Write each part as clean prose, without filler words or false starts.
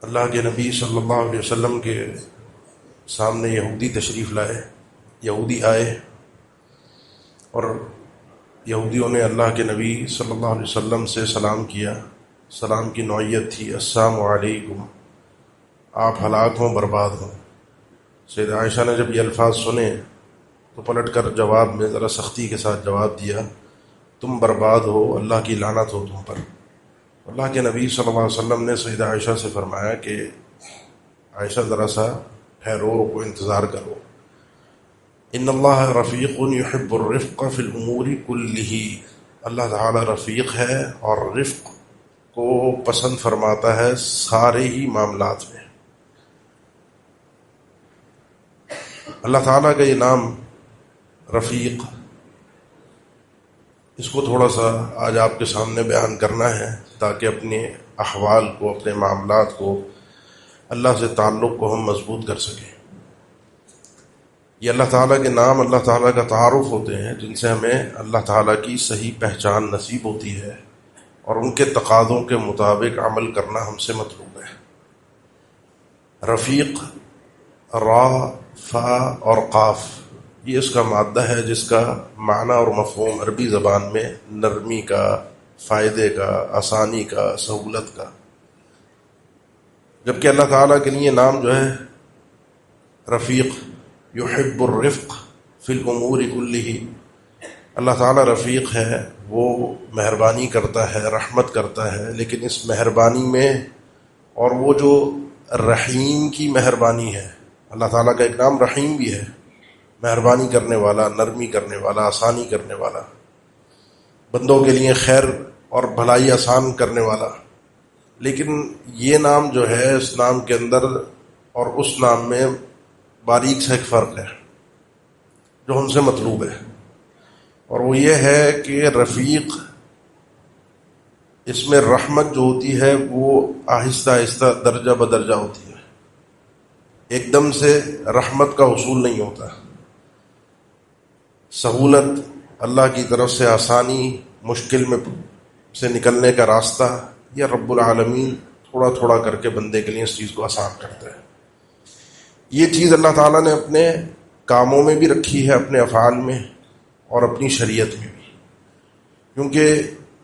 اللہ کے نبی صلی اللہ علیہ وسلم کے سامنے یہودی تشریف لائے، یہودی آئے اور یہودیوں نے اللہ کے نبی صلی اللہ علیہ وسلم سے سلام کیا۔ سلام کی نوعیت تھی السلام علیکم، آپ ہلاک ہوں، برباد ہوں۔ سیدہ عائشہ نے جب یہ الفاظ سنے تو پلٹ کر جواب میں ذرا سختی کے ساتھ جواب دیا، تم برباد ہو، اللہ کی لعنت ہو تم پر۔ اللہ کے نبی صلی اللہ علیہ وسلم نے سیدہ عائشہ سے فرمایا کہ عائشہ ذرا سا ٹھہرو، کو انتظار کرو۔ ان اللہ رفیق یحب الرفق فی الامور کلہ، اللہ تعالی رفیق ہے اور رفق کو پسند فرماتا ہے سارے ہی معاملات میں۔ اللہ تعالیٰ کا یہ نام رفیق، اس کو تھوڑا سا آج آپ کے سامنے بیان کرنا ہے تاکہ اپنے احوال کو، اپنے معاملات کو، اللہ سے تعلق کو ہم مضبوط کر سکیں۔ یہ اللہ تعالیٰ کے نام اللہ تعالیٰ کا تعارف ہوتے ہیں جن سے ہمیں اللہ تعالیٰ کی صحیح پہچان نصیب ہوتی ہے اور ان کے تقاضوں کے مطابق عمل کرنا ہم سے مطلوب ہے۔ رفیق، را، فا اور قاف، یہ اس کا مادہ ہے جس کا معنی اور مفہوم عربی زبان میں نرمی کا، فائدے کا، آسانی کا، سہولت کا، جبکہ اللہ تعالیٰ کے لیے نام جو ہے رفیق، یحب الرفق فی الامور کلہ، اللہ تعالیٰ رفیق ہے، وہ مہربانی کرتا ہے، رحمت کرتا ہے، لیکن اس مہربانی میں اور وہ جو رحیم کی مہربانی ہے، اللہ تعالیٰ کا ایک نام رحیم بھی ہے، مہربانی کرنے والا، نرمی کرنے والا، آسانی کرنے والا، بندوں کے لیے خیر اور بھلائی آسان کرنے والا، لیکن یہ نام جو ہے اس نام کے اندر اور اس نام میں باریک سا ایک فرق ہے جو ہم سے مطلوب ہے، اور وہ یہ ہے کہ رفیق، اس میں رحمت جو ہوتی ہے وہ آہستہ آہستہ درجہ بدرجہ ہوتی ہے، ایک دم سے رحمت کا حصول نہیں ہوتا۔ سہولت، اللہ کی طرف سے آسانی، مشکل میں سے نکلنے کا راستہ، یا رب العالمین تھوڑا تھوڑا کر کے بندے کے لیے اس چیز کو آسان کرتا ہے۔ یہ چیز اللہ تعالیٰ نے اپنے کاموں میں بھی رکھی ہے، اپنے افعال میں اور اپنی شریعت میں بھی، کیونکہ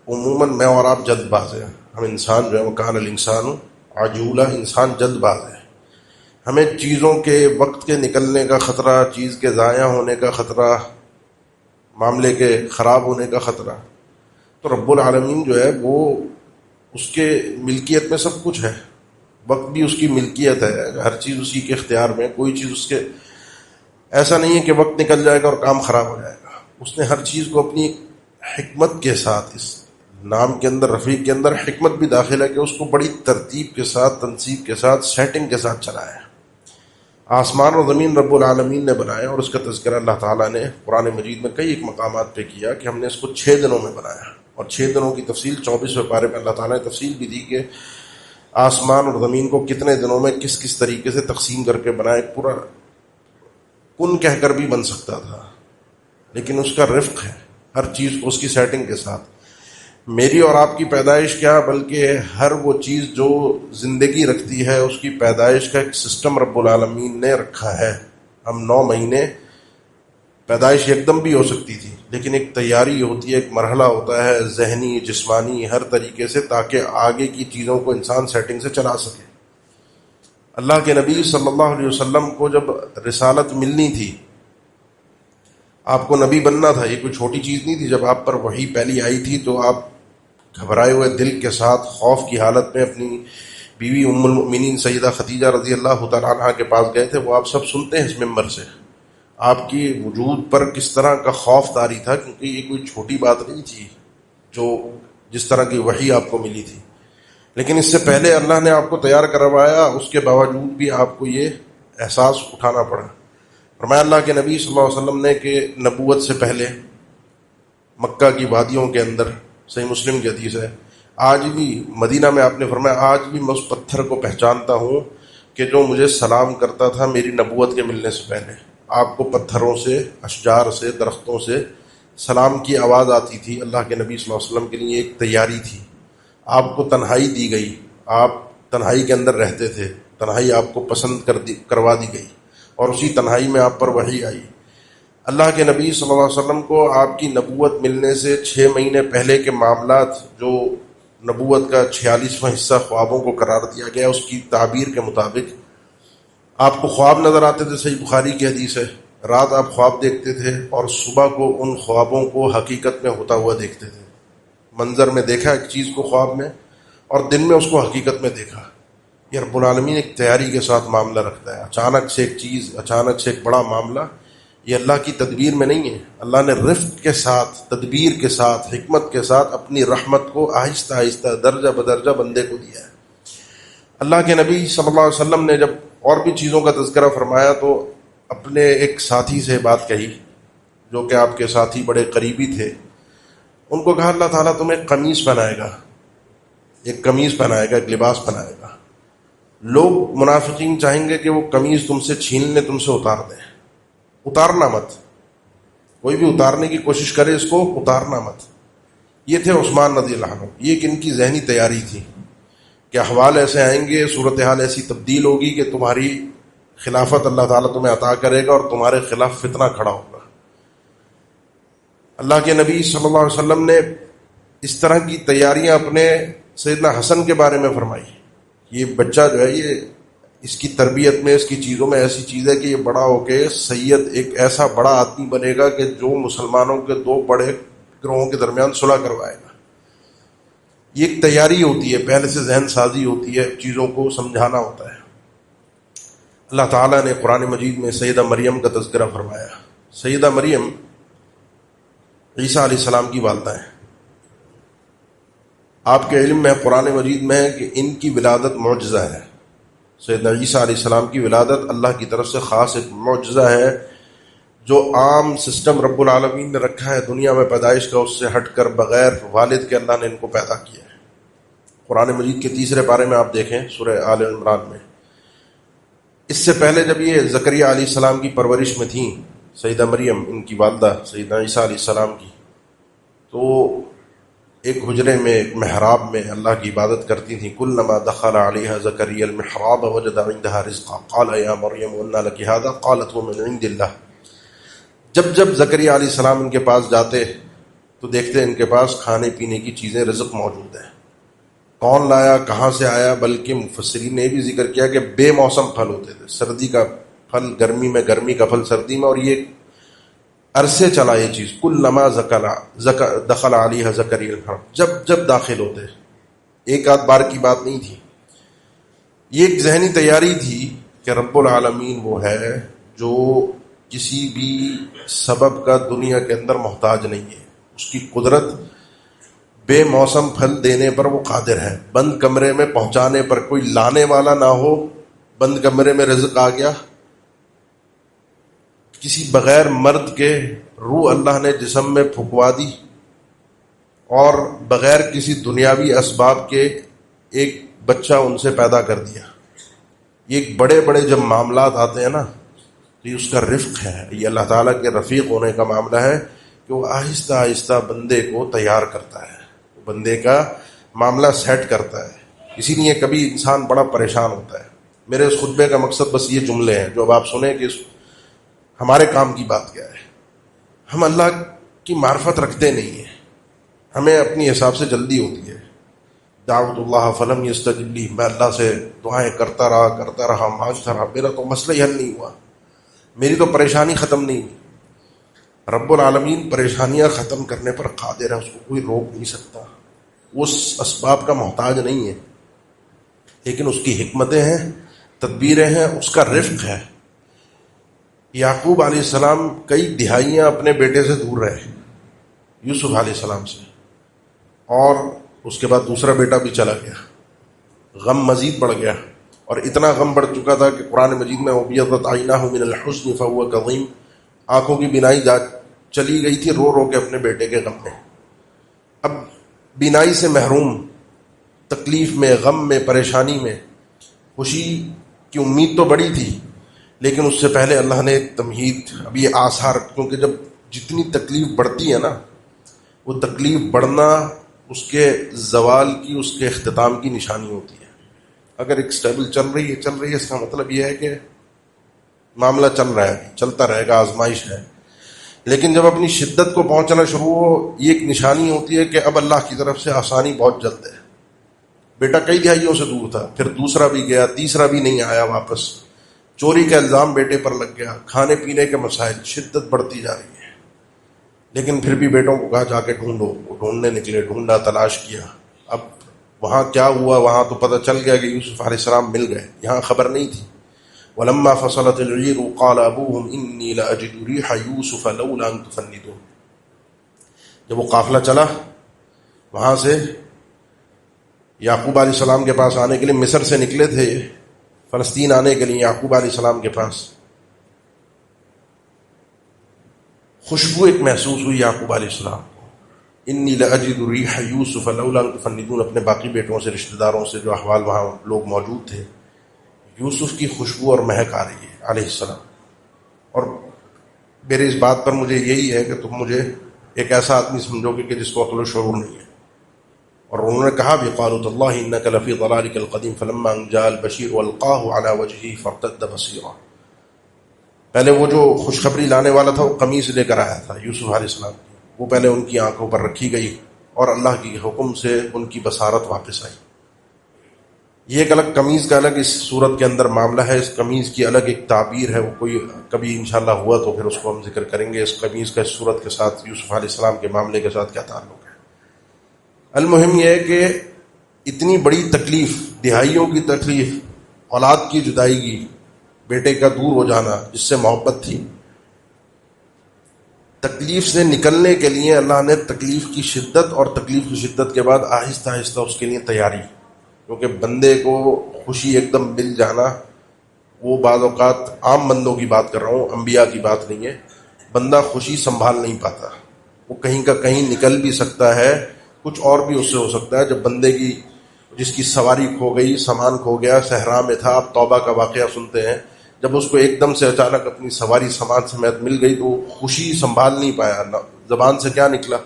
عموماً میں اور آپ جلد باز ہیں، ہم انسان جو ہے وکان الانسان عجولا، انسان جلد باز ہے، ہمیں چیزوں کے وقت کے نکلنے کا خطرہ، چیز کے ضائع ہونے کا خطرہ، معاملے کے خراب ہونے کا خطرہ۔ تو رب العالمین جو ہے وہ اس کے ملکیت میں سب کچھ ہے، وقت بھی اس کی ملکیت ہے، ہر چیز اسی کے اختیار میں، کوئی چیز اس کے ایسا نہیں ہے کہ وقت نکل جائے گا اور کام خراب ہو جائے گا۔ اس نے ہر چیز کو اپنی حکمت کے ساتھ، اس نام کے اندر، رفیق کے اندر حکمت بھی داخل ہے کہ اس کو بڑی ترتیب کے ساتھ، تنصیب کے ساتھ، سیٹنگ کے ساتھ چلایا ہے۔ آسمان اور زمین رب العالمین نے بنائے، اور اس کا تذکرہ اللہ تعالیٰ نے قرآن مجید میں کئی ایک مقامات پہ کیا کہ ہم نے اس کو 6 دنوں میں بنایا، اور 6 دنوں کی تفصیل 24ویں پارے میں اللہ تعالیٰ نے تفصیل بھی دی کہ آسمان اور زمین کو کتنے دنوں میں کس کس طریقے سے تقسیم کر کے بنائے۔ پورا کن کہہ کر بھی بن سکتا تھا، لیکن اس کا رفق ہے، ہر چیز کو اس کی سیٹنگ کے ساتھ۔ میری اور آپ کی پیدائش کیا، بلکہ ہر وہ چیز جو زندگی رکھتی ہے اس کی پیدائش کا ایک سسٹم رب العالمین نے رکھا ہے۔ ہم 9 مہینے، پیدائش ایک دم بھی ہو سکتی تھی، لیکن ایک تیاری ہوتی ہے، ایک مرحلہ ہوتا ہے ذہنی، جسمانی، ہر طریقے سے، تاکہ آگے کی چیزوں کو انسان سیٹنگ سے چلا سکے۔ اللہ کے نبی صلی اللہ علیہ وسلم کو جب رسالت ملنی تھی، آپ کو نبی بننا تھا، یہ کوئی چھوٹی چیز نہیں تھی۔ جب آپ پر وحی پہلی آئی تھی تو آپ گھبرائے ہوئے دل کے ساتھ، خوف کی حالت میں اپنی بیوی ام المؤمنین سیدہ خدیجہ رضی اللہ تعالیٰ عنہا کے پاس گئے تھے۔ وہ آپ سب سنتے ہیں اس ممبر سے، آپ کی وجود پر کس طرح کا خوف طاری تھا، کیونکہ یہ کوئی چھوٹی بات نہیں تھی جو جس طرح کی وحی آپ کو ملی تھی، لیکن اس سے پہلے اللہ نے آپ کو تیار کروایا، اس کے باوجود بھی آپ کو یہ احساس اٹھانا پڑا۔ فرمایا اللہ کے نبی صلی اللہ علیہ وسلم نے کہ نبوت سے پہلے مکہ کی وادیوں کے اندر، صحیح مسلم کی حدیث ہے، آج بھی مدینہ میں آپ نے فرمایا آج بھی میں اس پتھر کو پہچانتا ہوں کہ جو مجھے سلام کرتا تھا میری نبوت کے ملنے سے پہلے۔ آپ کو پتھروں سے، اشجار سے، درختوں سے سلام کی آواز آتی تھی۔ اللہ کے نبی صلی اللہ علیہ وسلم کے لیے ایک تیاری تھی۔ آپ کو تنہائی دی گئی، آپ تنہائی کے اندر رہتے تھے، تنہائی آپ کو پسند کروا دی گئی، اور اسی تنہائی میں آپ پر وحی آئی۔ اللہ کے نبی صلی اللہ علیہ وسلم کو آپ کی نبوت ملنے سے 6 مہینے پہلے کے معاملات، جو نبوت کا 46واں حصہ خوابوں کو قرار دیا گیا، اس کی تعبیر کے مطابق آپ کو خواب نظر آتے تھے۔ صحیح بخاری کی حدیث ہے، رات آپ خواب دیکھتے تھے اور صبح کو ان خوابوں کو حقیقت میں ہوتا ہوا دیکھتے تھے۔ منظر میں دیکھا ایک چیز کو خواب میں، اور دن میں اس کو حقیقت میں دیکھا۔ یہ رب العالمین ایک تیاری کے ساتھ معاملہ رکھتا ہے۔ اچانک سے ایک چیز، اچانک سے ایک بڑا معاملہ، یہ اللہ کی تدبیر میں نہیں ہے۔ اللہ نے رفق کے ساتھ، تدبیر کے ساتھ، حکمت کے ساتھ اپنی رحمت کو آہستہ آہستہ درجہ بدرجہ بندے کو دیا ہے۔ اللہ کے نبی صلی اللہ علیہ وسلم نے جب اور بھی چیزوں کا تذکرہ فرمایا تو اپنے ایک ساتھی سے بات کہی، جو کہ آپ کے ساتھی بڑے قریبی تھے۔ ان کو کہا اللہ تعالیٰ تمہیں قمیص پہنائے گا، ایک قمیص پہنائے گا، ایک لباس پہنائے گا۔ لوگ منافقین چاہیں گے کہ وہ قمیص تم سے چھین لیں، تم سے اتار دیں۔ اتارنا مت، کوئی بھی اتارنے کی کوشش کرے اس کو اتارنا مت۔ یہ تھے عثمان رضی اللہ عنہ، یہ ان کی ذہنی تیاری تھی کہ احوال ایسے آئیں گے، صورتحال ایسی تبدیل ہوگی کہ تمہاری خلافت اللہ تعالیٰ تمہیں عطا کرے گا اور تمہارے خلاف فتنہ کھڑا ہوگا۔ اللہ کے نبی صلی اللہ علیہ وسلم نے اس طرح کی تیاریاں اپنے سیدنا حسن کے بارے میں فرمائی۔ یہ بچہ جو ہے، یہ اس کی تربیت میں، اس کی چیزوں میں ایسی چیز ہے کہ یہ بڑا ہو کے سید، ایک ایسا بڑا آدمی بنے گا کہ جو مسلمانوں کے 2 بڑے گروہوں کے درمیان صلح کروائے گا۔ یہ ایک تیاری ہوتی ہے، پہلے سے ذہن سازی ہوتی ہے، چیزوں کو سمجھانا ہوتا ہے۔ اللہ تعالیٰ نے قرآن مجید میں سیدہ مریم کا تذکرہ فرمایا۔ سیدہ مریم عیسیٰ علیہ السلام کی والدہ ہیں۔ آپ کے علم میں قرآن مجید میں ہے کہ ان کی ولادت معجزہ ہے۔ سیدنا عیسیٰ علیہ السلام کی ولادت اللہ کی طرف سے خاص ایک معجزہ ہے، جو عام سسٹم رب العالمین نے رکھا ہے دنیا میں پیدائش کا، اس سے ہٹ کر بغیر والد کے اللہ نے ان کو پیدا کیا ہے۔ قرآن مجید کے 3 پارے میں آپ دیکھیں، سورہ آل عمران میں۔ اس سے پہلے جب یہ زکریہ علیہ السلام کی پرورش میں تھیں، سیدہ مریم ان کی والدہ سیدنا عیسیٰ علیہ السلام کی، تو ایک حجرے میں، ایک محراب میں اللہ کی عبادت کرتی تھیں۔ کلما دخل علیہا زکریا المحراب وجد عندها رزقا قال یا مریم انى لك هذا قالت هو من عند اللہ۔ جب زکریا علیہ السلام ان کے پاس جاتے تو دیکھتے ان کے پاس کھانے پینے کی چیزیں، رزق موجود ہے۔ کون لایا، کہاں سے آیا؟ بلکہ مفسرین نے بھی ذکر کیا کہ بے موسم پھل ہوتے تھے، سردی کا پھل گرمی میں، گرمی کا پھل سردی میں، اور یہ عرصے چلا یہ چیز۔ کلما دخل علیہ زکریا المحراب، جب داخل ہوتے، ایک آدھ بار کی بات نہیں تھی۔ یہ ایک ذہنی تیاری تھی کہ رب العالمین وہ ہے جو کسی بھی سبب کا دنیا کے اندر محتاج نہیں ہے۔ اس کی قدرت بے موسم پھل دینے پر وہ قادر ہے، بند کمرے میں پہنچانے پر، کوئی لانے والا نہ ہو، بند کمرے میں رزق آ گیا، کسی بغیر مرد کے روح اللہ نے جسم میں پھکوا دی، اور بغیر کسی دنیاوی اسباب کے ایک بچہ ان سے پیدا کر دیا۔ یہ بڑے بڑے جب معاملات آتے ہیں نا، تو یہ اس کا رفق ہے، یہ اللہ تعالیٰ کے رفیق ہونے کا معاملہ ہے کہ وہ آہستہ آہستہ بندے کو تیار کرتا ہے، بندے کا معاملہ سیٹ کرتا ہے۔ اسی لیے کبھی انسان بڑا پریشان ہوتا ہے۔ میرے اس خطبے کا مقصد بس یہ جملے ہیں جو اب آپ سنیں کہ ہمارے کام کی بات کیا ہے۔ ہم اللہ کی معرفت رکھتے نہیں ہیں، ہمیں اپنی حساب سے جلدی ہوتی ہے۔ دعوت اللہ فلم یستجب لی، میں اللہ سے دعائیں کرتا رہا، مانگتا رہا، میرا تو مسئلہ ہی حل نہیں ہوا، میری تو پریشانی ختم نہیں ہوئی۔ رب العالمین پریشانیاں ختم کرنے پر قادر ہے، اس کو کوئی روک نہیں سکتا، اس اسباب کا محتاج نہیں ہے، لیکن اس کی حکمتیں ہیں، تدبیریں ہیں، اس کا رفق ہے۔ یعقوب علیہ السلام کئی دہائیاں اپنے بیٹے سے دور رہے، یوسف علیہ السلام سے، اور اس کے بعد دوسرا بیٹا بھی چلا گیا، غم مزید بڑھ گیا، اور اتنا غم بڑھ چکا تھا کہ قرآن مجید میں وَبِيَضَّتْ عَيْنَاهُ مِنَ الْحُزْنِ فَهُوَ كَظِيمٌ، آنکھوں کی بینائی چلی گئی تھی رو رو کے اپنے بیٹے کے غم میں۔ اب بینائی سے محروم، تکلیف میں، غم میں، پریشانی میں، خوشی کی امید تو بڑی تھی، لیکن اس سے پہلے اللہ نے تمہید، اب یہ آثار، کیونکہ جب جتنی تکلیف بڑھتی ہے نا، وہ تکلیف بڑھنا اس کے زوال کی، اس کے اختتام کی نشانی ہوتی ہے۔ اگر ایک سٹیبل چل رہی ہے اس کا مطلب یہ ہے کہ معاملہ چل رہا ہے، چلتا رہے گا، آزمائش ہے. لیکن جب اپنی شدت کو پہنچنا شروع ہو، یہ ایک نشانی ہوتی ہے کہ اب اللہ کی طرف سے آسانی بہت جلد ہے. بیٹا کئی دہائیوں سے دور تھا، پھر دوسرا بھی گیا، تیسرا بھی نہیں آیا واپس، چوری کا الزام بیٹے پر لگ گیا، کھانے پینے کے مسائل، شدت بڑھتی جا رہی ہے. لیکن پھر بھی بیٹوں کو کہا جا کے ڈھونڈو، وہ ڈھونڈنے نکلے، ڈھونڈا، تلاش کیا. اب وہاں کیا ہوا، وہاں تو پتہ چل گیا کہ یوسف علیہ السلام مل گئے، یہاں خبر نہیں تھی. وَلَمَّا فَصَلَتِ الْعِيرُ قَالَ أَبُوهُمْ إِنِّي لَأَجِدُ رِيحَ يُوسُفَ لَوْلَا أَن تُفَنِّدُونِ. جب وہ قافلہ چلا وہاں سے یعقوب علیہ السلام کے پاس آنے کے لیے، مصر سے نکلے تھے فلسطین آنے کے لیے یعقوب علیہ السلام کے پاس، خوشبو ایک محسوس ہوئی یعقوب علیہ السلام کو. انی لأجد ریح یوسف لولا ان تفندون. اپنے باقی بیٹوں سے، رشتہ داروں سے، جو احوال وہاں لوگ موجود تھے، یوسف کی خوشبو اور مہک آ رہی ہے علیہ السلام. اور میرے اس بات پر مجھے یہی ہے کہ تم مجھے ایک ایسا آدمی سمجھو گے کہ جس کو عقل و شعور نہیں ہے. اور انہوں نے کہا بھی قالوا تاللہ انک لفی ضلالک القدیم فلما ان جاء البشیر والقاہ علی وجہہ فارتد بصیرا. پہلے وہ جو خوشخبری لانے والا تھا وہ قمیص لے کر آیا تھا یوسف علیہ السلام کی، وہ پہلے ان کی آنکھوں پر رکھی گئی اور اللہ کی حکم سے ان کی بصارت واپس آئی. یہ ایک الگ قمیض کا الگ اس صورت کے اندر معاملہ ہے. اس قمیض کی الگ ایک تعبیر ہے، وہ کوئی کبھی انشاءاللہ ہوا تو پھر اس کو ہم ذکر کریں گے. اس قمیض کا اس صورت کے ساتھ، یوسف علیہ السلام کے معاملے کے ساتھ کیا تعلق ہے. المہم یہ ہے کہ اتنی بڑی تکلیف، دہائیوں کی تکلیف، اولاد کی جدائی کی، بیٹے کا دور ہو جانا جس سے محبت تھی، تکلیف سے نکلنے کے لیے اللہ نے تکلیف کی شدت اور تکلیف کی شدت کے بعد آہستہ آہستہ اس کے لیے تیاری. کیونکہ بندے کو خوشی ایک دم مل جانا، وہ بعض اوقات عام بندوں کی بات کر رہا ہوں، انبیاء کی بات نہیں ہے، بندہ خوشی سنبھال نہیں پاتا، وہ کہیں کا کہیں نکل بھی سکتا ہے، کچھ اور بھی اس سے ہو سکتا ہے. جب بندے کی، جس کی سواری کھو گئی، سامان کھو گیا، صحرا میں تھا، آپ توبہ کا واقعہ سنتے ہیں، جب اس کو ایک دم سے اچانک اپنی سواری سامان سمیت مل گئی تو خوشی سنبھال نہیں پایا. زبان سے کیا نکلا؟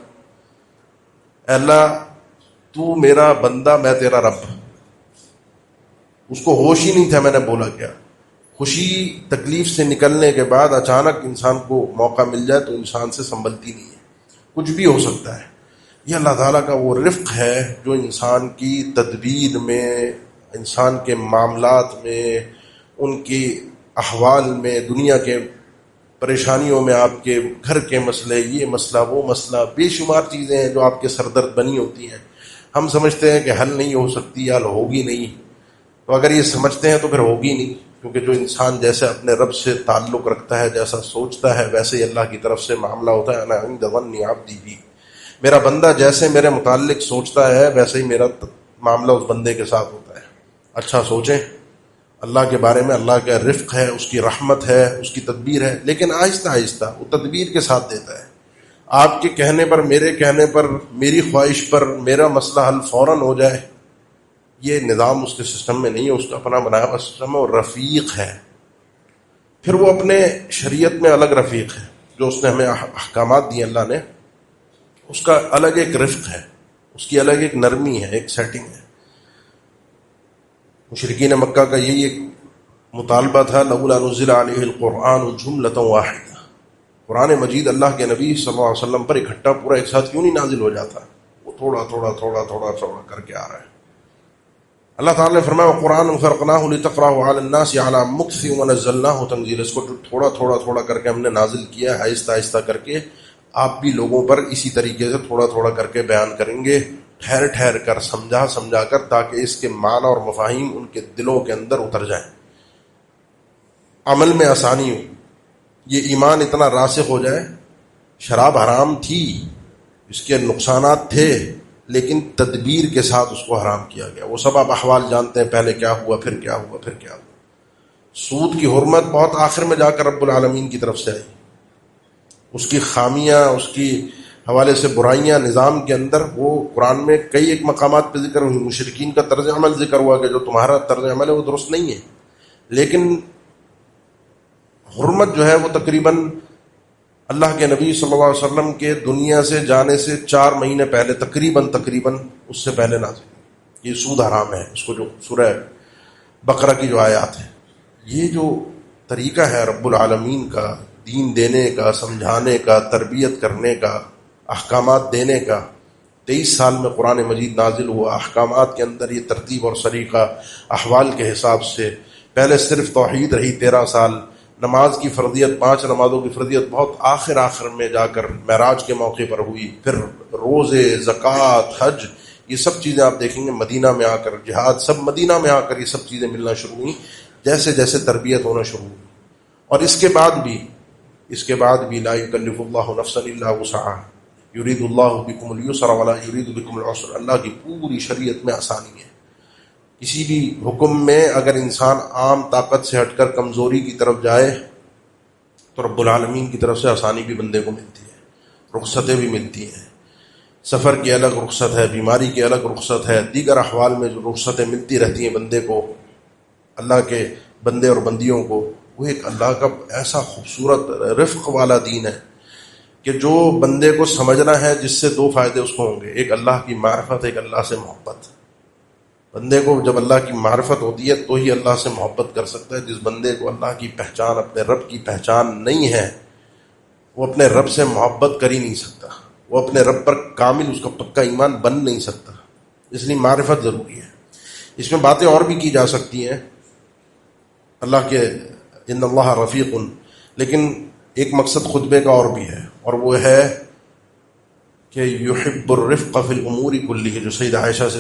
اے اللہ تو میرا بندہ، میں تیرا رب. اس کو ہوش ہی نہیں تھا میں نے بولا کیا. خوشی تکلیف سے نکلنے کے بعد اچانک انسان کو موقع مل جائے تو انسان سے سنبھلتی نہیں ہے، کچھ بھی ہو سکتا ہے. یہ اللہ تعالیٰ کا وہ رفق ہے جو انسان کی تدبیر میں، انسان کے معاملات میں، ان کی احوال میں، دنیا کے پریشانیوں میں، آپ کے گھر کے مسئلے، یہ مسئلہ، وہ مسئلہ، بے شمار چیزیں ہیں جو آپ کے سردرد بنی ہوتی ہیں. ہم سمجھتے ہیں کہ حل نہیں ہو سکتی یا ہوگی نہیں، تو اگر یہ سمجھتے ہیں تو پھر ہوگی نہیں. کیونکہ جو انسان جیسے اپنے رب سے تعلق رکھتا ہے، جیسا سوچتا ہے، ویسے ہی اللہ کی طرف سے معاملہ ہوتا ہے. انا عند ظن عبدی بی، میرا بندہ جیسے میرے متعلق سوچتا ہے ویسے ہی میرا معاملہ اس بندے کے ساتھ ہوتا ہے. اچھا سوچیں اللہ کے بارے میں. اللہ کا رفق ہے، اس کی رحمت ہے، اس کی تدبیر ہے، لیکن آہستہ آہستہ وہ تدبیر کے ساتھ دیتا ہے. آپ کے کہنے پر، میرے کہنے پر، میری خواہش پر میرا مسئلہ حل فوراً ہو جائے، یہ نظام اس کے سسٹم میں نہیں ہے. اس کا اپنا بنایا ہوا سسٹم ہے اور رفیق ہے. پھر وہ اپنے شریعت میں الگ رفیق ہے، جو اس نے ہمیں احکامات دیے اللہ نے، اس کا الگ ایک رفق ہے، اس کی الگ ایک نرمی ہے، ایک سیٹنگ ہے. مشرکین مکہ کا یہی ایک مطالبہ تھا، لولا نزل علیہ القرآن جملۃ واحدہ. قرآن مجید اللہ کے نبی صلی اللہ علیہ وسلم پر اکٹھا پورا ایک ساتھ کیوں نہیں نازل ہو جاتا؟ وہ تھوڑا تھوڑا تھوڑا تھوڑا تھوڑا کر کے آ رہا ہے. اللہ تعالیٰ نے فرمایا قرآن فرقناہ لتقرأہ علی الناس علی مکث ونزلناہ تنزیلا. اس کو تھوڑا تھوڑا تھوڑا کر کے ہم نے نازل کیا، آہستہ آہستہ کر کے. آپ بھی لوگوں پر اسی طریقے سے تھوڑا تھوڑا کر کے بیان کریں گے، ٹھہر ٹھہر کر، سمجھا سمجھا کر، تاکہ اس کے معنی اور مفاہیم ان کے دلوں کے اندر اتر جائیں، عمل میں آسانی ہو، یہ ایمان اتنا راسخ ہو جائے. شراب حرام تھی، اس کے نقصانات تھے، لیکن تدبیر کے ساتھ اس کو حرام کیا گیا. وہ سب آپ احوال جانتے ہیں، پہلے کیا ہوا، پھر کیا ہوا، پھر کیا ہوا. سود کی حرمت بہت آخر میں جا کر رب العالمین کی طرف سے آئی. اس کی خامیاں، اس کی حوالے سے برائیاں نظام کے اندر، وہ قرآن میں کئی ایک مقامات پہ ذکر ہوئی. مشرکین کا طرز عمل ذکر ہوا کہ جو تمہارا طرز عمل ہے وہ درست نہیں ہے. لیکن حرمت جو ہے وہ تقریباً اللہ کے نبی صلی اللہ علیہ وسلم کے دنیا سے جانے سے 4 مہینے پہلے تقریباً اس سے پہلے نازل. یہ سود حرام ہے. اس کو جو سورہ بقرہ کی جو آیات ہیں، یہ جو طریقہ ہے رب العالمین کا دین دینے کا، سمجھانے کا، تربیت کرنے کا، احکامات دینے کا، 23 سال میں قرآن مجید نازل ہوا، احکامات کے اندر یہ ترتیب اور سلیقہ احوال کے حساب سے، پہلے صرف توحید رہی 13 سال، نماز کی فرضیت 5 نمازوں کی فرضیت بہت آخر میں جا کر معراج کے موقع پر ہوئی، پھر روزے، زکوٰۃ، حج، یہ سب چیزیں آپ دیکھیں گے مدینہ میں آ کر، جہاد، سب مدینہ میں آ کر یہ سب چیزیں ملنا شروع ہوئیں، جیسے جیسے تربیت ہونا شروع ہوئی۔ اور اس کے بعد بھی لا یکلف اللہ نفسا الا وسعها یرید اللہ بکم اليسر ولا یرید بکم العسر، اللہ کی پوری شریعت میں آسانی ہے۔ کسی بھی حکم میں اگر انسان عام طاقت سے ہٹ کر کمزوری کی طرف جائے تو رب العالمین کی طرف سے آسانی بھی بندے کو ملتی ہے، رخصتیں بھی ملتی ہیں، سفر کی الگ رخصت ہے، بیماری کی الگ رخصت ہے، دیگر احوال میں جو رخصتیں ملتی رہتی ہیں بندے کو، اللہ کے بندے اور بندیوں کو، وہ ایک اللہ کا ایسا خوبصورت رفق والا دین ہے کہ جو بندے کو سمجھنا ہے، جس سے 2 فائدے اس کو ہوں گے، ایک اللہ کی معرفت، ایک اللہ سے محبت۔ بندے کو جب اللہ کی معرفت ہوتی ہے تو ہی اللہ سے محبت کر سکتا ہے۔ جس بندے کو اللہ کی پہچان، اپنے رب کی پہچان نہیں ہے، وہ اپنے رب سے محبت کر ہی نہیں سکتا، وہ اپنے رب پر کامل، اس کا پکا ایمان بن نہیں سکتا۔ اس لیے معرفت ضروری ہے۔ اس میں باتیں اور بھی کی جا سکتی ہیں اللہ کے ان اللہ رفیق، لیکن ایک مقصد خطبے کا اور بھی ہے، اور وہ ہے کہ یحب الرفق فی الامور کلہ، جو سیدہ عائشہ سے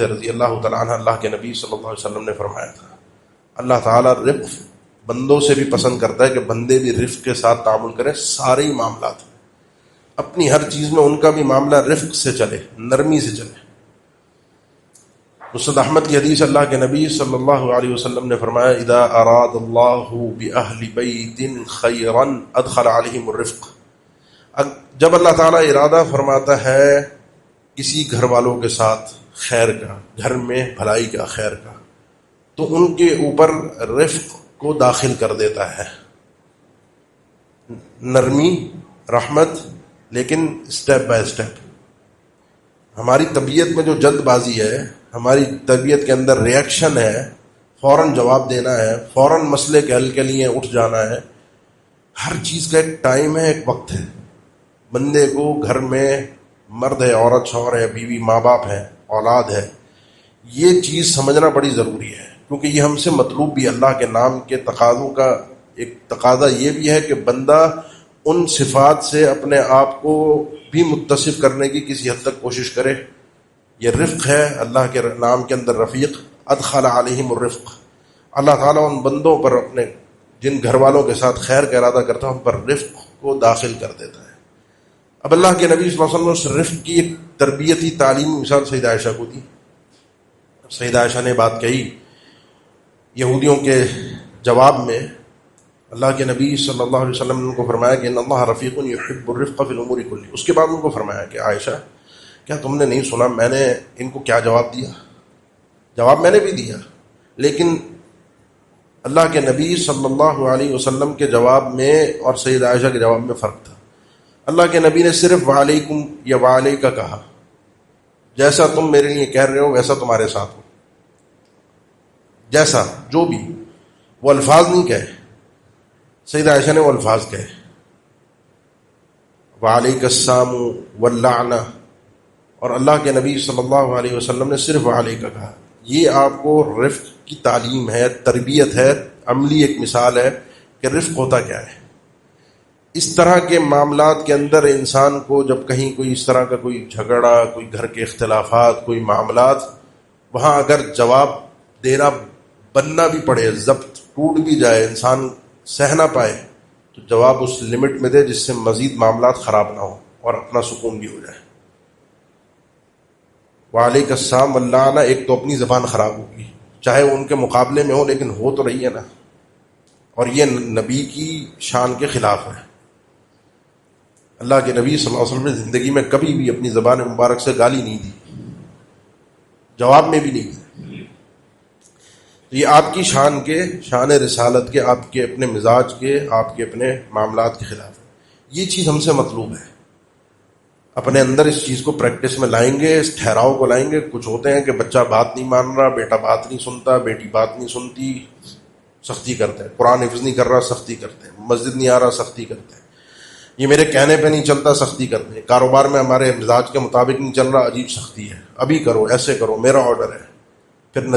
رضی اللہ تعالیٰ عنہ اللہ کے نبی صلی اللہ علیہ وسلم نے فرمایا تھا، اللہ تعالیٰ رفق بندوں سے بھی پسند کرتا ہے کہ بندے بھی رفق کے ساتھ تعامل کریں، سارے ہی معاملات، اپنی ہر چیز میں ان کا بھی معاملہ رفق سے چلے، نرمی سے چلے۔ مسند احمد کی حدیث، اللہ کے نبی صلی اللہ علیہ وسلم نے فرمایا، اذا اراد اللہ باہل بیت خیرا ادخل علیہم الرفق، جب اللہ تعالیٰ ارادہ فرماتا ہے کسی گھر والوں کے ساتھ خیر کا، گھر میں بھلائی کا، خیر کا، تو ان کے اوپر رفق کو داخل کر دیتا ہے، نرمی، رحمت، لیکن اسٹیپ بائی اسٹیپ۔ ہماری طبیعت میں جو جلد بازی ہے، ہماری طبیعت کے اندر ریئیکشن ہے، فوراً جواب دینا ہے، فوراً مسئلے کے حل کے لیے اٹھ جانا ہے، ہر چیز کا ایک ٹائم ہے، ایک وقت ہے۔ بندے کو گھر میں مرد ہے، عورت، شوہر ہے، بیوی، ماں باپ ہے، اولاد ہے، یہ چیز سمجھنا بڑی ضروری ہے، کیونکہ یہ ہم سے مطلوب بھی اللہ کے نام کے تقاضوں کا ایک تقاضا یہ بھی ہے کہ بندہ ان صفات سے اپنے آپ کو بھی متصف کرنے کی کسی حد تک کوشش کرے۔ یہ رفق ہے، اللہ کے نام کے اندر رفیق، ادخل علیہم الرفق، اللہ تعالیٰ ان بندوں پر، اپنے جن گھر والوں کے ساتھ خیر کا ارادہ کرتا ہے، ان پر رفق کو داخل کر دیتا ہے۔ اب اللہ کے نبی صلی اللہ علیہ وسلم نے اس رفق کی ایک تربیتی تعلیمی مثال سیدہ عائشہ کو دی۔ سیدہ عائشہ نے بات کہی یہودیوں کے جواب میں، اللہ کے نبی صلی اللہ علیہ وسلم نے ان کو فرمایا کہ ان اللہ رفیق یحب الرفق فی الامور کلہ۔ اس کے بعد ان کو فرمایا کہ عائشہ، کیا تم نے نہیں سنا میں نے ان کو کیا جواب دیا؟ جواب میں نے بھی دیا، لیکن اللہ کے نبی صلی اللہ علیہ وسلم کے جواب میں اور سیدہ عائشہ کے جواب میں فرق تھا۔ اللہ کے نبی نے صرف وعلیکم یا وعلیکہ کہا، جیسا تم میرے لیے کہہ رہے ہو ویسا تمہارے ساتھ ہو، جیسا جو بھی، وہ الفاظ نہیں کہے، سیدہ عائشہ نے وہ الفاظ کہے، وعلیک السلام واللعنہ، اور اللہ کے نبی صلی اللہ علیہ وسلم نے صرف وعلیکہ کہا۔ یہ آپ کو رفق کی تعلیم ہے، تربیت ہے، عملی ایک مثال ہے کہ رفق ہوتا کیا ہے۔ اس طرح کے معاملات کے اندر انسان کو جب کہیں کوئی اس طرح کا کوئی جھگڑا، کوئی گھر کے اختلافات، کوئی معاملات، وہاں اگر جواب دینا بننا بھی پڑے، ضبط ٹوٹ بھی جائے، انسان سہ نہ پائے، تو جواب اس لمٹ میں دے جس سے مزید معاملات خراب نہ ہو اور اپنا سکون بھی ہو جائے۔ وعلیک السلام واللعنہ، ایک تو اپنی زبان خراب ہوگی، چاہے وہ ان کے مقابلے میں ہو، لیکن ہو تو رہی ہے نا، اور یہ نبی کی شان کے خلاف ہے۔ اللہ کے نبی صلی اللہ علیہ وسلم نے زندگی میں کبھی بھی اپنی زبان مبارک سے گالی نہیں دی، جواب میں بھی نہیں دی۔ یہ آپ کی شان کے، شان رسالت کے، آپ کے اپنے مزاج کے، آپ کے اپنے معاملات کے خلاف ہے۔ یہ چیز ہم سے مطلوب ہے۔ اپنے اندر اس چیز کو پریکٹس میں لائیں گے، اس ٹھہراؤ کو لائیں گے. کچھ ہوتے ہیں کہ بچہ بات نہیں مان رہا، بیٹا بات نہیں سنتا، بیٹی بات نہیں سنتی، سختی کرتے ہیں. قرآن حفظ نہیں کر رہا، سختی کرتے ہیں. مسجد نہیں آ رہا، سختی کرتے ہیں. یہ میرے کہنے پہ نہیں چلتا، سختی کرتے ہیں. کاروبار میں ہمارے مزاج کے مطابق نہیں چل رہا، عجیب سختی ہے. ابھی کرو، ایسے کرو، میرا آرڈر ہے. پھر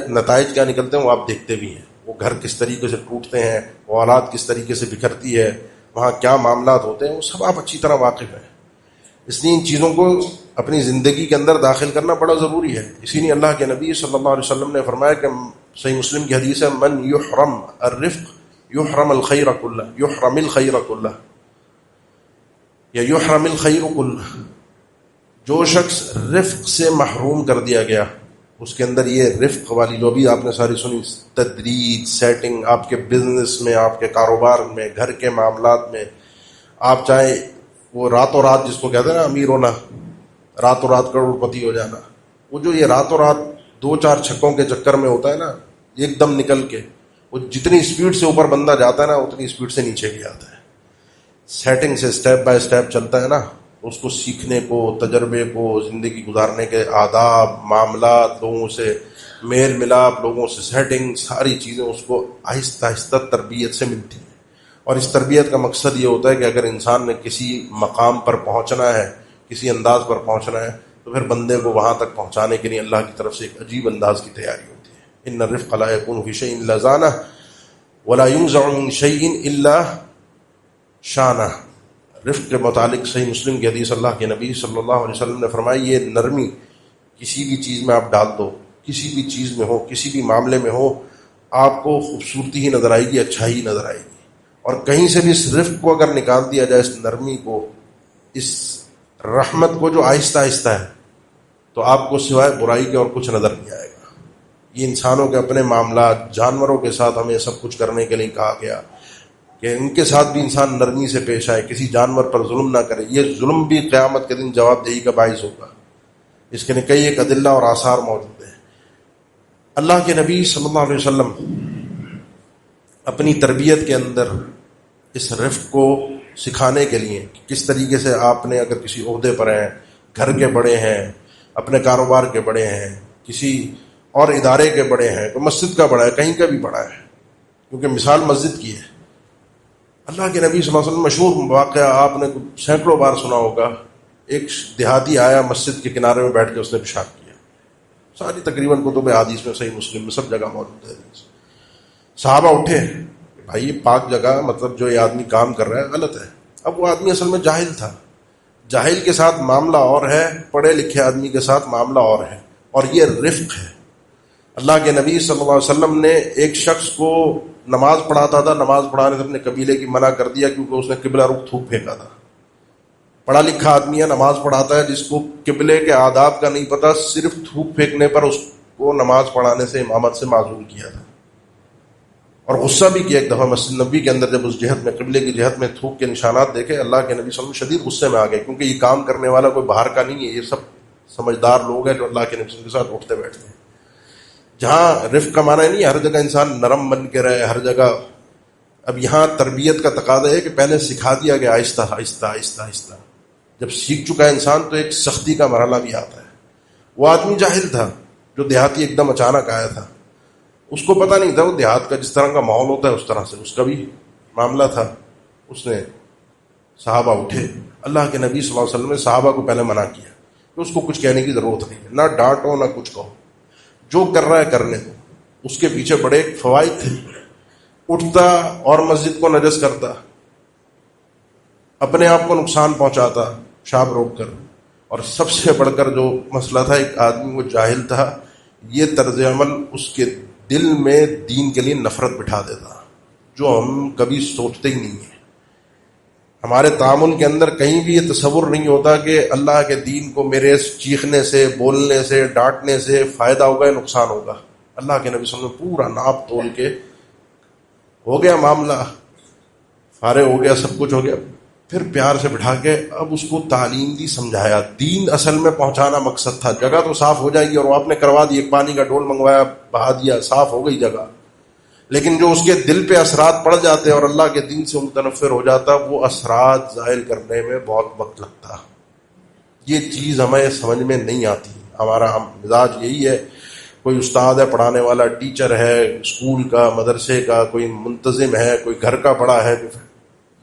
نتائج کیا نکلتے ہیں وہ آپ دیکھتے بھی ہیں. وہ گھر کس طریقے سے ٹوٹتے ہیں، وہ اولاد کس طریقے سے بکھرتی ہے، وہاں کیا معاملات ہوتے ہیں، وہ سب آپ اچھی طرح واقف ہیں. اس لیے ان چیزوں کو اپنی زندگی کے اندر داخل کرنا بڑا ضروری ہے. اسی لیے اللہ کے نبی صلی اللہ علیہ وسلم نے فرمایا کہ صحیح مسلم کی حدیث ہے، من یحرم الرفق یحرم الخیر کلہ، یحرم الخیر کلہ یا یحرم الخیر کلہ. جو شخص رفق سے محروم کر دیا گیا، اس کے اندر یہ رفق والی جو بھی آپ نے ساری سنی، تدریج، سیٹنگ، آپ کے بزنس میں، آپ کے کاروبار میں، گھر کے معاملات میں، آپ چاہیں وہ راتوں رات جس کو کہتے ہیں نا امیر ہونا، راتوں رات کروڑ پتی ہو جانا، وہ جو یہ راتوں رات 2-4 چھکوں کے چکر میں ہوتا ہے نا، ایک دم نکل کے وہ جتنی اسپیڈ سے اوپر بندہ جاتا ہے نا اتنی اسپیڈ سے نیچے بھی آتا ہے. سیٹنگ سے اسٹیپ بائی اسٹیپ چلتا ہے نا، اس کو سیکھنے کو، تجربے کو، زندگی گزارنے کے آداب، معاملات، لوگوں سے میل ملاپ، لوگوں سے سیٹنگ، ساری چیزیں اس کو آہستہ آہستہ تربیت سے ملتی ہیں. اور اس تربیت کا مقصد یہ ہوتا ہے کہ اگر انسان نے کسی مقام پر پہنچنا ہے، کسی انداز پر پہنچنا ہے، تو پھر بندے کو وہاں تک پہنچانے کے لیے اللہ کی طرف سے ایک عجیب انداز کی تیاری ہوتی ہے. ان الرفق لا يكون في شيء الا زانه ولا ينزع من شيء الا شانہ. رفق کے متعلق صحیح مسلم کی حدیث اللہ کے نبی صلی اللہ علیہ وسلم نے فرمائی، یہ نرمی کسی بھی چیز میں آپ ڈال دو، کسی بھی چیز میں ہو، کسی بھی معاملے میں ہو، آپ کو خوبصورتی ہی نظر آئے گی، اچھائی ہی نظر آئے گی. اور کہیں سے بھی اس رفق کو اگر نکال دیا جائے، اس نرمی کو، اس رحمت کو جو آہستہ آہستہ ہے، تو آپ کو سوائے برائی کے اور کچھ نظر نہیں آئے گا. یہ انسانوں کے اپنے معاملات، جانوروں کے ساتھ ہمیں سب کچھ کرنے کے لیے کہا گیا کہ ان کے ساتھ بھی انسان نرمی سے پیش آئے، کسی جانور پر ظلم نہ کرے. یہ ظلم بھی قیامت کے دن جواب دہی کا باعث ہوگا. اس کے لیے کئی ایک ادلہ اور آثار موجود ہیں. اللہ کے نبی صلی اللہ علیہ وسلم اپنی تربیت کے اندر اس رفق کو سکھانے کے لیے کس طریقے سے آپ نے، اگر کسی عہدے پر ہیں، گھر کے بڑے ہیں، اپنے کاروبار کے بڑے ہیں، کسی اور ادارے کے بڑے ہیں، تو مسجد کا بڑا ہے، کہیں کا بھی بڑا ہے، کیونکہ مثال مسجد کی ہے. اللہ کے نبی صلی اللہ علیہ وسلم مشہور واقعہ آپ نے سینکڑوں بار سنا ہوگا. ایک دیہاتی آیا، مسجد کے کنارے میں بیٹھ کے اس نے پیشاب کیا. ساری تقریباً کتب حدیث میں، صحیح مسلم میں، سب جگہ موجود ہے. صحابہ اٹھے، بھائی یہ پاک جگہ، مطلب جو یہ آدمی کام کر رہا ہے غلط ہے. اب وہ آدمی اصل میں جاہل تھا. جاہل کے ساتھ معاملہ اور ہے، پڑھے لکھے آدمی کے ساتھ معاملہ اور ہے، اور یہ رفق ہے. اللہ کے نبی صلی اللہ علیہ وسلم نے ایک شخص کو نماز پڑھاتا تھا، نماز پڑھانے سے اپنے قبیلے کی منع کر دیا کیونکہ اس نے قبلہ رخ تھوک پھینکا تھا. پڑھا لکھا آدمی ہے، نماز پڑھاتا ہے، جس کو قبلے کے آداب کا نہیں پتا، صرف تھوک پھینکنے پر اس کو نماز پڑھانے سے، امامت سے معزول کیا تھا. اور غصہ بھی کیا. ایک دفعہ مسجد نبی کے اندر جب اس جہت میں، قبلے کی جہت میں تھوک کے نشانات دیکھے، اللہ کے نبی صلی اللہ علیہ وسلم شدید غصے میں آ گئے، کیونکہ یہ کام کرنے والا کوئی باہر کا نہیں ہے، یہ سب سمجھدار لوگ ہیں جو اللہ کے نبی صلی اللہ علیہ وسلم کے ساتھ اٹھتے بیٹھتے ہیں. جہاں رفق کا معنی نہیں ہر جگہ انسان نرم بن کے رہے، ہر جگہ. اب یہاں تربیت کا تقاضا ہے کہ پہلے سکھا دیا گیا آہستہ آہستہ آہستہ آہستہ. جب سیکھ چکا ہے انسان تو ایک سختی کا مرحلہ بھی آتا ہے. وہ آدمی جاہل تھا جو دیہاتی ایک دم اچانک آیا تھا، اس کو پتہ نہیں تھا، وہ دیہات کا جس طرح کا ماحول ہوتا ہے اس طرح سے اس کا بھی معاملہ تھا. اس نے صحابہ اٹھے، اللہ کے نبی صلی اللہ علیہ وسلم نے صحابہ کو پہلے منع کیا کہ اس کو کچھ کہنے کی ضرورت نہیں ہے، نہ ڈانٹو نہ کچھ کہو، جو کر رہا ہے کرنے دو. اس کے پیچھے بڑے ایک فوائد تھے. اٹھتا اور مسجد کو نجس کرتا، اپنے آپ کو نقصان پہنچاتا پیشاب روک کر. اور سب سے بڑھ کر جو مسئلہ تھا، ایک آدمی وہ جاہل تھا، یہ طرز عمل اس کے دل میں دین کے لیے نفرت بٹھا دیتا، جو ہم کبھی سوچتے ہی نہیں ہیں. ہمارے تعامل کے اندر کہیں بھی یہ تصور نہیں ہوتا کہ اللہ کے دین کو میرے چیخنے سے، بولنے سے، ڈانٹنے سے فائدہ ہوگا یا نقصان ہوگا. اللہ کے نبی صلی اللہ علیہ وسلم نے پورا ناپ تول کے، ہو گیا معاملہ، فارغ ہو گیا، سب کچھ ہو گیا، پھر پیار سے بٹھا کے اب اس کو تعلیم دی، سمجھایا. دین اصل میں پہنچانا مقصد تھا. جگہ تو صاف ہو جائے گی، اور وہ آپ نے کروا دی، ایک پانی کا ڈول منگوایا، بہا دیا، صاف ہو گئی جگہ. لیکن جو اس کے دل پہ اثرات پڑ جاتے اور اللہ کے دین سے متنفر ہو جاتا، وہ اثرات ظاہر کرنے میں بہت وقت لگتا. یہ چیز ہمیں سمجھ میں نہیں آتی. ہمارا مزاج یہی ہے، کوئی استاد ہے، پڑھانے والا ٹیچر ہے، اسکول کا، مدرسے کا، کوئی منتظم ہے، کوئی گھر کا بڑا ہے،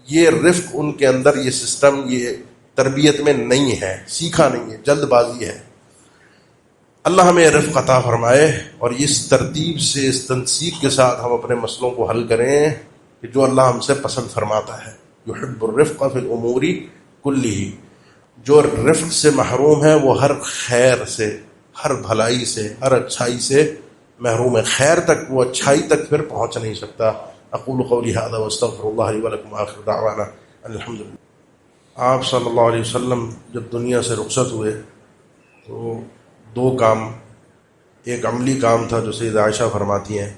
یہ رفق ان کے اندر، یہ سسٹم، یہ تربیت میں نہیں ہے، سیکھا نہیں ہے، جلد بازی ہے. اللہ ہمیں رفق عطا فرمائے اور اس ترتیب سے، اس تنسیق کے ساتھ ہم اپنے مسئلوں کو حل کریں کہ جو اللہ ہم سے پسند فرماتا ہے. یحب الرفق فی الامور کلہ. جو رفق سے محروم ہے وہ ہر خیر سے، ہر بھلائی سے، ہر اچھائی سے محروم ہے. خیر تک، وہ اچھائی تک پھر پہنچ نہیں سکتا. اقول قولی ھذا واستغفر اللہ لی ولکم آخر دعوانا الحمدللہ. آپ صلی اللہ علیہ وسلم جب دنیا سے رخصت ہوئے تو دو کام، ایک عملی کام تھا جو سید عائشہ فرماتی ہیں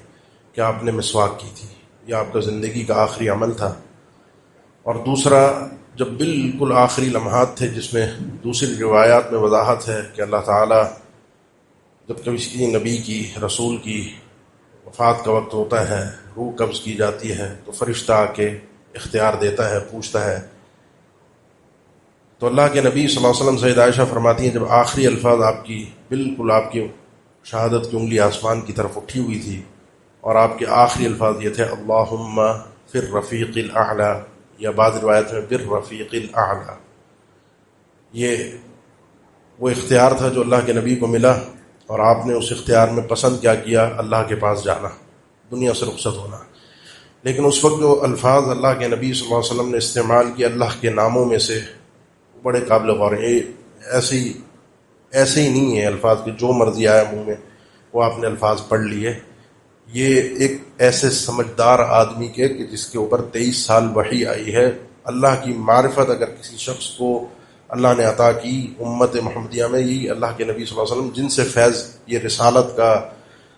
کہ آپ نے مسواک کی تھی، یہ آپ کا زندگی کا آخری عمل تھا. اور دوسرا جب بالکل آخری لمحات تھے، جس میں دوسری روایات میں وضاحت ہے کہ اللہ تعالیٰ جب کبھی کسی نبی کی، رسول کی وفات کا وقت ہوتا ہے، روح قبض کی جاتی ہے، تو فرشتہ آ کے اختیار دیتا ہے، پوچھتا ہے. تو اللہ کے نبی صلی اللہ علیہ وسلم سید عائشہ فرماتی ہیں جب آخری الفاظ آپ کی، بالکل آپ کی شہادت کی انگلی آسمان کی طرف اٹھی ہوئی تھی اور آپ کے آخری الفاظ یہ تھے اللہم فی الرفیق الاعلی، یا بعض روایت میں بالرفیق الاعلی. یہ وہ اختیار تھا جو اللہ کے نبی کو ملا، اور آپ نے اس اختیار میں پسند کیا کیا؟ اللہ کے پاس جانا، دنیا سے رخصت ہونا. لیکن اس وقت جو الفاظ اللہ کے نبی صلی اللہ علیہ وسلم نے استعمال کیا اللہ کے ناموں میں سے، بڑے قابل غور ہیں. ایسے ہی نہیں ہے الفاظ کہ جو مرضی آیا منہ میں وہ آپ نے الفاظ پڑھ لیے. یہ ایک ایسے سمجھدار آدمی کے کہ جس کے اوپر 23 سال وحی آئی ہے، اللہ کی معرفت اگر کسی شخص کو اللہ نے عطا کی امت محمدیہ میں، یہی اللہ کے نبی صلی اللہ علیہ وسلم جن سے فیض یہ رسالت کا،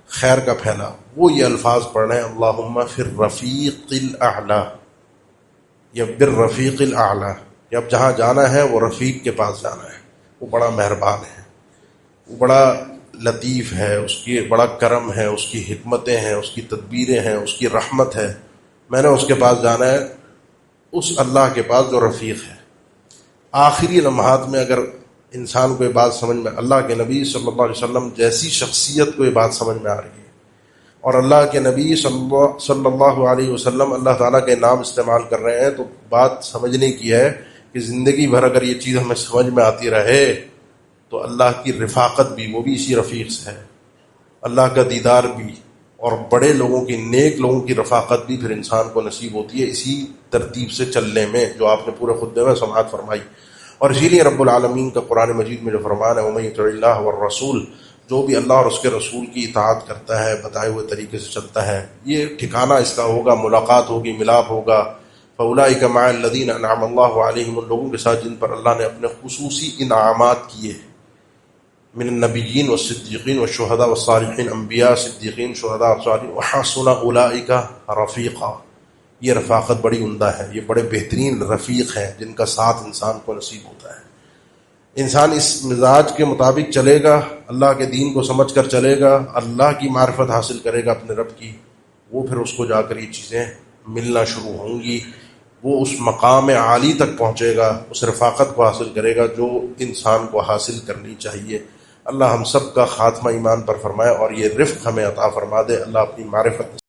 خیر کا پھیلا، وہ یہ الفاظ پڑھ رہے ہیں اللہم فی الرفیق الاعلی یا بالرفیق الاعلی، کہ اب جہاں جانا ہے وہ رفیق کے پاس جانا ہے. وہ بڑا مہربان ہے، وہ بڑا لطیف ہے، اس کی بڑا کرم ہے، اس کی حکمتیں ہیں، اس کی تدبیریں ہیں، اس کی رحمت ہے. میں نے اس کے پاس جانا ہے، اس اللہ کے پاس جو رفیق ہے. آخری لمحات میں اگر انسان کو یہ بات سمجھ میں، اللہ کے نبی صلی اللہ علیہ وسلم جیسی شخصیت کو یہ بات سمجھ میں آ رہی ہے، اور اللہ کے نبی صلی اللہ علیہ وسلم اللہ تعالیٰ کے نام استعمال کر رہے ہیں، تو بات سمجھنے کی ہے کہ زندگی بھر اگر یہ چیز ہمیں سمجھ میں آتی رہے تو اللہ کی رفاقت بھی، وہ بھی اسی رفیق سے ہے، اللہ کا دیدار بھی، اور بڑے لوگوں کی، نیک لوگوں کی رفاقت بھی پھر انسان کو نصیب ہوتی ہے اسی ترتیب سے چلنے میں جو آپ نے پورے خطبے میں سماعت فرمائی. اور اسی لیے رب العالمین کا قرآن مجید میں جو فرمان ہے وَمَن يُطِعِ اللَّهَ وَالرَّسُولَ، جو بھی اللہ اور اس کے رسول کی اطاعت کرتا ہے، بتائے ہوئے طریقے سے چلتا ہے، یہ ٹھکانہ اس کا ہوگا، ملاقات ہوگی، ملاپ ہوگا. فَأُولَٰئِكَ مَعَ الَّذِينَ أَنْعَمَ اللَّهُ عَلَيْهِمْ، ان لوگوں کے ساتھ جن پر اللہ نے اپنے خصوصی انعامات کیے، من النبیین والصدیقین والشہداء والصالحین، انبیاء، صدیقین، شہداء اور صالحین، وحسن اولئک رفیقا. یہ رفاقت بڑی عمدہ ہے، یہ بڑے بہترین رفیق ہیں جن کا ساتھ انسان کو نصیب ہوتا ہے. انسان اس مزاج کے مطابق چلے گا، اللہ کے دین کو سمجھ کر چلے گا، اللہ کی معرفت حاصل کرے گا اپنے رب کی، وہ پھر اس کو جا کر یہ چیزیں ملنا شروع ہوں گی. وہ اس مقام عالی تک پہنچے گا، اس رفاقت کو حاصل کرے گا جو انسان کو حاصل کرنی چاہیے. اللہ ہم سب کا خاتمہ ایمان پر فرمائے اور یہ رفق ہمیں عطا فرما دے. اللہ اپنی معرفت